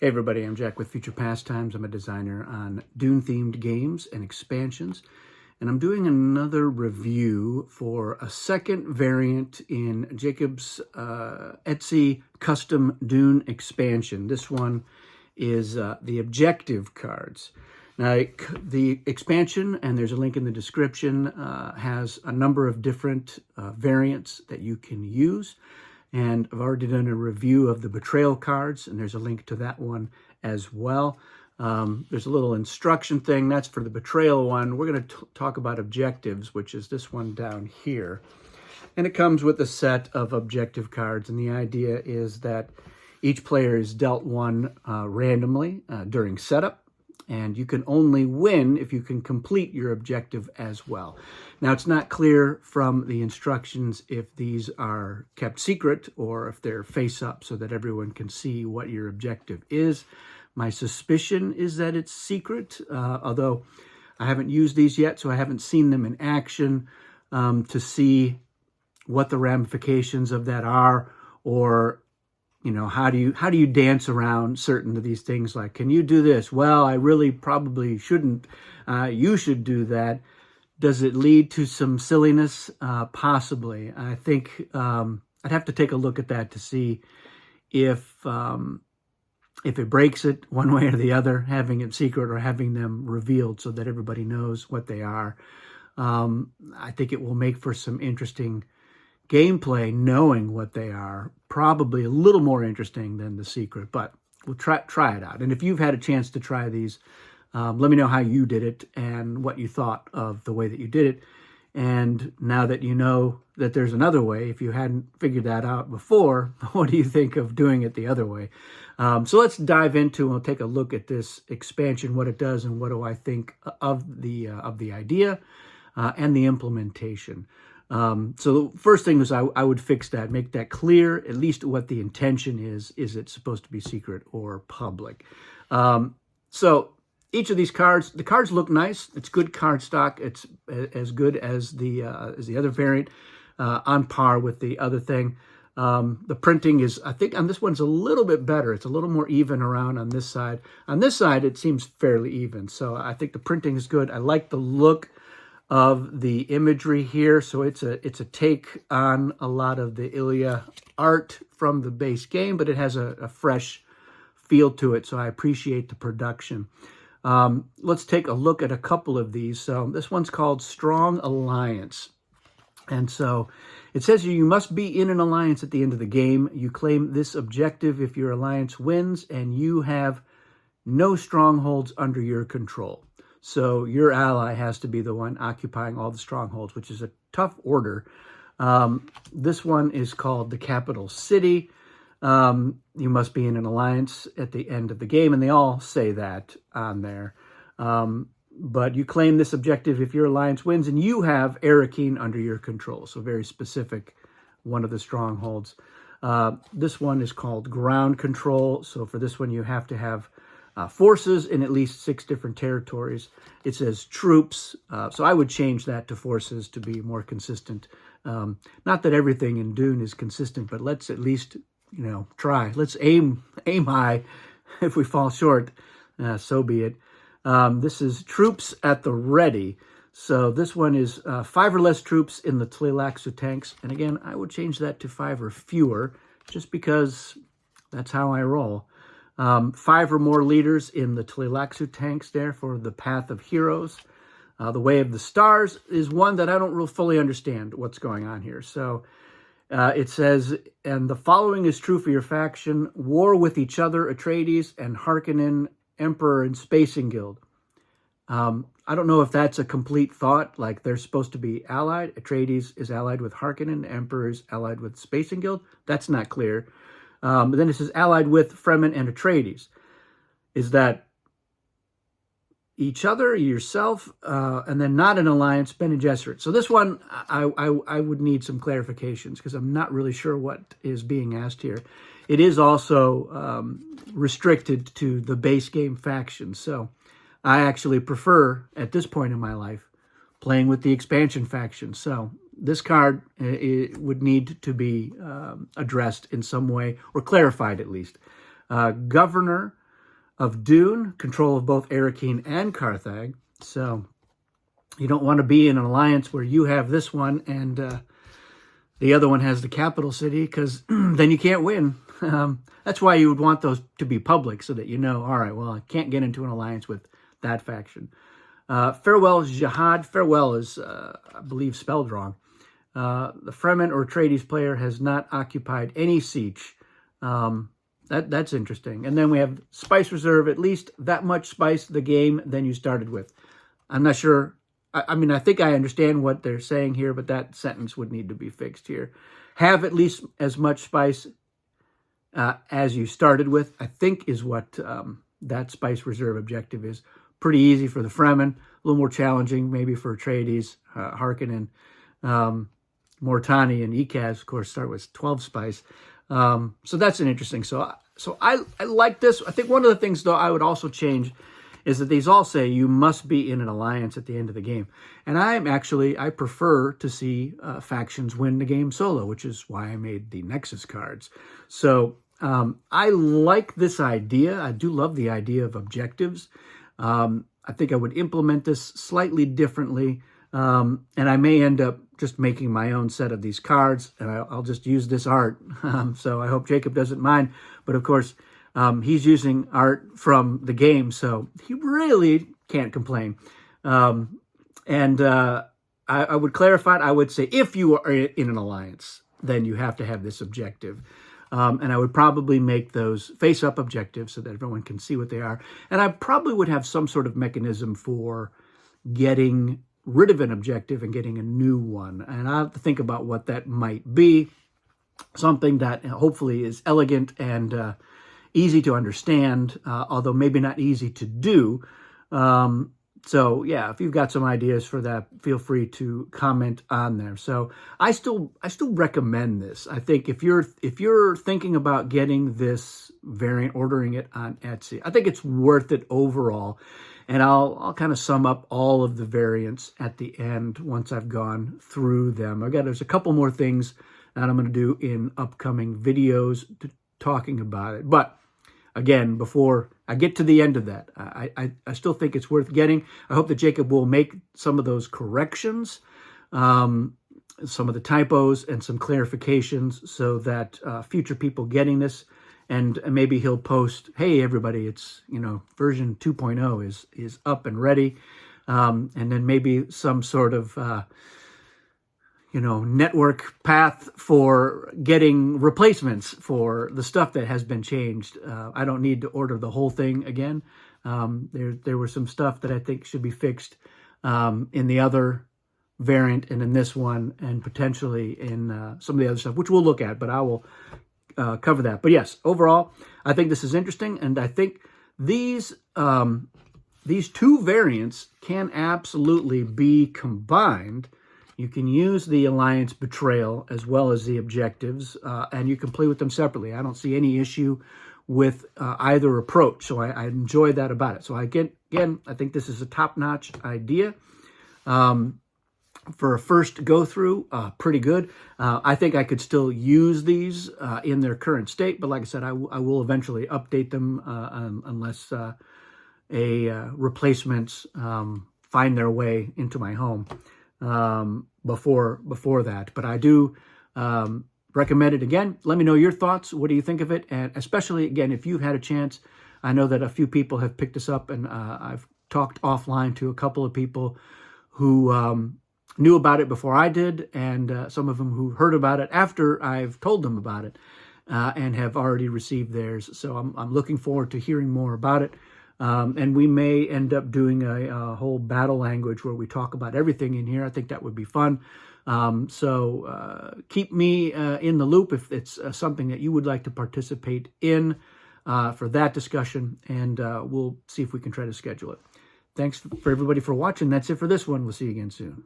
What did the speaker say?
Hey everybody, I'm Jack with Future Pastimes. I'm a designer on Dune-themed games and expansions, and I'm doing another review for a second variant in Jacob's Etsy custom Dune expansion. This one is the objective cards. Now, the expansion, and there's a link in the description, has a number of different variants that you can use. And I've already done a review of the betrayal cards, and there's a link to that one as well. There's a little instruction thing. That's for the betrayal one. We're going to talk about objectives, which is this one down here. And it comes with a set of objective cards, and the idea is that each player is dealt one randomly during setup. And you can only win if you can complete your objective as well. Now, it's not clear from the instructions if these are kept secret or if they're face up so that everyone can see what your objective is. My suspicion is that it's secret, although I haven't used these yet, so I haven't seen them in action to see what the ramifications of that are, or how do you dance around certain of these things? Like, can you do this? Well, I really probably shouldn't. You should do that. Does it lead to some silliness? Possibly. I think I'd have to take a look at that to see if it breaks it one way or the other, having it secret or having them revealed so that everybody knows what they are. I think it will make for some interesting gameplay knowing what they are, probably a little more interesting than the secret, but we'll try it out. And if you've had a chance to try these, let me know how you did it and what you thought of the way that you did it. And now that you know that there's another way, if you hadn't figured that out before, what do you think of doing it the other way? So let's dive into and we'll take a look at this expansion, what it does, and what do I think of the idea and the implementation. So the first thing is I would fix that, make that clear, at least what the intention is. Is it supposed to be secret or public? So each of these cards, the cards look nice. It's good card stock. It's as good as the other variant, on par with the other thing. The printing is, I think on this one's a little bit better. It's a little more even around on this side. On this side, it seems fairly even. So I think the printing is good. I like the look of the imagery here. So it's a take on a lot of the Ilya art from the base game, but it has a fresh feel to it. So I appreciate the production. Let's take a look at a couple of these. So this one's called Strong Alliance. And so it says you must be in an alliance at the end of the game. You claim this objective if your alliance wins and you have no strongholds under your control. So your ally has to be the one occupying all the strongholds, which is a tough order. This one is called the Capital City. You must be in an alliance at the end of the game, and they all say that on there. But you claim this objective if your alliance wins, and you have Arakeen under your control. So very specific, one of the strongholds. This one is called Ground Control. So for this one, you have to have forces in at least 6 different territories. It says troops, so I would change that to forces to be more consistent. Not that everything in Dune is consistent, but let's at least, try. Let's aim high. If we fall short, so be it. This is troops at the ready. So this one is 5 or less troops in the Tleilaxu tanks. And again, I would change that to 5 or fewer, just because that's how I roll. 5 or more leaders in the Tleilaxu tanks there for the Path of Heroes. The Way of the Stars is one that I don't really fully understand what's going on here. So it says, and the following is true for your faction: war with each other, Atreides and Harkonnen, Emperor and Spacing Guild. I don't know if that's a complete thought, like they're supposed to be allied. Atreides is allied with Harkonnen, the Emperor is allied with Spacing Guild. That's not clear. But then it says allied with Fremen and Atreides. Is that each other, yourself, and then not an alliance, Ben and Gesserit? So this one, I would need some clarifications because I'm not really sure what is being asked here. It is also restricted to the base game faction. So I actually prefer, at this point in my life, playing with the expansion faction. So this card it would need to be addressed in some way, or clarified at least. Governor of Dune, control of both Arakeen and Carthag. So you don't want to be in an alliance where you have this one and the other one has the capital city, because then you can't win. That's why you would want those to be public, so that you know, all right, well, I can't get into an alliance with that faction. Farewell Jihad. Farewell is, I believe, spelled wrong. The Fremen or Atreides player has not occupied any siege. That's interesting. And then we have Spice Reserve, at least that much spice the game than you started with. I'm not sure. I mean, I think I understand what they're saying here, but that sentence would need to be fixed here. Have at least as much spice as you started with, I think, is what that Spice Reserve objective is. Pretty easy for the Fremen, a little more challenging maybe for Atreides, Harkonnen, Mortani, and Ekaz, of course, start with 12 spice. So that's an interesting. So I like this. I think one of the things, though, I would also change is that these all say you must be in an alliance at the end of the game. And I prefer to see factions win the game solo, which is why I made the Nexus cards. So I like this idea. I do love the idea of objectives. I think I would implement this slightly differently. And I may end up just making my own set of these cards, and I'll just use this art. So I hope Jacob doesn't mind. But of course, he's using art from the game, so he really can't complain. I would clarify it. I would say if you are in an alliance, then you have to have this objective. And I would probably make those face-up objectives so that everyone can see what they are. And I probably would have some sort of mechanism for getting rid of an objective and getting a new one. And I have to think about what that might be. Something that hopefully is elegant and easy to understand, although maybe not easy to do. So yeah, if you've got some ideas for that, feel free to comment on there. So I still recommend this. I think if you're thinking about getting this variant, ordering it on Etsy, I think it's worth it overall. And I'll kind of sum up all of the variants at the end once I've gone through them. There's a couple more things that I'm going to do in upcoming videos talking about it. But again, before I get to the end of that, I still think it's worth getting. I hope that Jacob will make some of those corrections, some of the typos, and some clarifications so that future people getting this, and maybe he'll post, hey, everybody, it's, version 2.0 is up and ready. And then maybe some sort of network path for getting replacements for the stuff that has been changed. I don't need to order the whole thing again. There were some stuff that I think should be fixed in the other variant and in this one, and potentially in some of the other stuff, which we'll look at, but I will cover that. But yes, overall, I think this is interesting, and I think these two variants can absolutely be combined. You can use the Alliance Betrayal as well as the objectives, and you can play with them separately. I don't see any issue with either approach, so I enjoy that about it. So again, I think this is a top-notch idea. For a first go-through, pretty good. I think I could still use these in their current state, but like I said, I will eventually update them unless replacements find their way into my home before that. But I do recommend it. Again, let me know your thoughts. What do you think of it? And especially, again, if you've had a chance, I know that a few people have picked this up, and I've talked offline to a couple of people who knew about it before I did, and some of them who heard about it after I've told them about it, and have already received theirs. So I'm looking forward to hearing more about it. And we may end up doing a whole battle language where we talk about everything in here. I think that would be fun. So keep me in the loop if it's something that you would like to participate in for that discussion, and we'll see if we can try to schedule it. Thanks for everybody for watching. That's it for this one. We'll see you again soon.